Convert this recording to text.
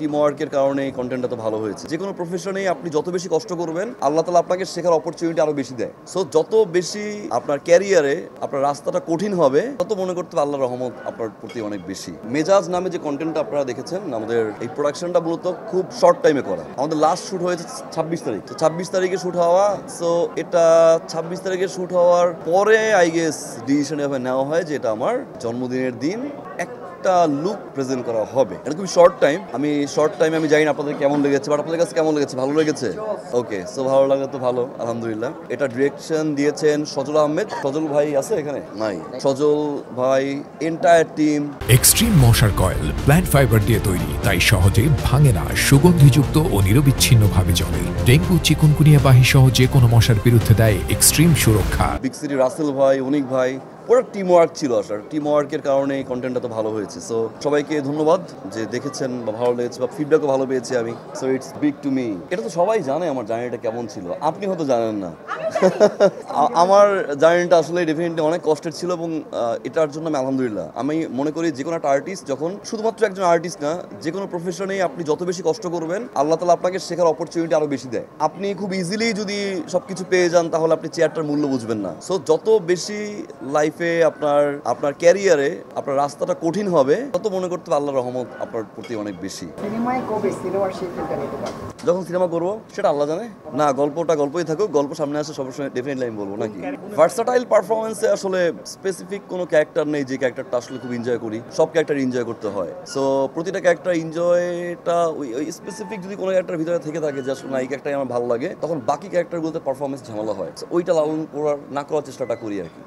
Team ওয়ার্কের কারণে এই কন্টেন্টটা তো ভালো হয়েছে। যেকোনো প্রফেশনেই আপনি যত বেশি কষ্ট করবেন, আল্লাহ তাআলা আপনাকে শেখার অপরচুনিটি আরো বেশি দেয়। সো যত বেশি আপনার ক্যারিয়ারে আপনার রাস্তাটা কঠিন হবে, তত মনে করতে হবে আল্লাহর রহমত আপনার প্রতি অনেক বেশি। মেজাজ নামে যে কন্টেন্টটা আপনারা দেখেছেন, আমাদের এই প্রোডাকশনটা মূলত খুব শর্ট টাইমে করা। আমাদের লাস্ট শুট হয়েছে 26 তারিখ। তো 26 তারিখে শুট হওয়া, সো এটা 26 তারিখে শুট হওয়ার পরে আই গেস ডিসিশন এভাবে নেওয়া হয় যে এটা আমার জন্মদিনের দিন একটা লুক প্রেজেন্ট করা হবে। এটা খুবই শর্ট টাইম। শর্ট টাইমে আমি জানি না আপনাদের কেমন লেগেছে, বাট আপনাদের কাছে কেমন লেগেছে? ভালো লেগেছে? ওকে, সো ভালো লাগলে তো ভালো, আলহামদুলিল্লাহ। এটা ডিরেকশন দিয়েছেন সজল আহমেদ। সজল ভাই আছে এখানে? নাই। সজল ভাই, এন্টায়ার টিম। এক্সট্রিম মশার কয়েল প্ল্যান্ট ফাইবার দিয়ে তৈরি, তাই সহজে ভাঙে না, সুগন্ধিযুক্ত ও নিরবিচ্ছিন্নভাবে জ্বলে। ডেঙ্গু, চিকুনগুনিয়া বাহি সহ যে কোনো মশার বিরুদ্ধে দেয় এক্সট্রিম সুরক্ষা। বিগ সিটি রাসেল ভাই, অনিক ভাই, পুরো টিম ওয়ার্ক ছিল। আসলে টিম ওয়ার্কের কারণে এই কন্টেন্টটা তো ভালো হয়েছে। সো সবাইকে ধন্যবাদ যে দেখেছেন বা ভালো লেগেছে বা ফিডব্যাকও ভালো পেয়েছি আমি। So it's big to me. এটা তো সবাই জানে আমার জার্নিটা কেমন ছিল, আপনি হয়তো জানেন না। আমার জার্নিটা আসলে ডেফিনেটলি অনেক কষ্টের ছিল এবং এটার জন্য আমি আলহামদুলিল্লাহ। আমি মনে করি যে কোনো একটা আর্টিস্ট যখন, শুধুমাত্র একজন আর্টিস্ট না, যে কোনো প্রফেশনেই আপনি যত বেশি কষ্ট করবেন, আল্লাহ তাআলা আপনাকে শেখার অপরচুনিটি আরো বেশি দেয়। আপনি খুব ইজিলি যদি সবকিছু পেয়ে যান, তাহলে আপনি চেয়ারটার মূল্য বুঝবেন না। সো যত বেশি লাইফে আপনার ক্যারিয়ারে আপনার রাস্তাটা কঠিন হবে, তত মনে করতে হবে আল্লাহর রহমত আপনার প্রতি অনেক বেশি। সিনেমায় কবে সিনেমার শিল্পীটা নিতে পারবে? যখন সিনেমা করবো সেটা আল্লাহ জানে। না, গল্পটা গল্পই থাকুক, গল্প সামনে আসে সবসময় ডেফিনেটলি আমি বলবো নাকি। ভার্সাটাইল পারফরমেন্সে আসলে স্পেসিফিক কোনো ক্যারেক্টার নেই যে ক্যারেক্টারটা আসলে খুব এনজয় করি। সব ক্যারেক্টার এনজয় করতে হয়। সো প্রতিটা ক্যারেক্টার এনজয়টা ওই স্পেসিফিক যদি কোনো ক্যারেক্টার ভিতরে থেকে থাকে যে আসলে না এই ক্যারেক্টারই আমার ভালো লাগে, তখন বাকি ক্যারেক্টারগুলোতে পারফরমেন্স ঝামেলা হয়। ওইটা লালন করার না করার চেষ্টাটা করি আর কি।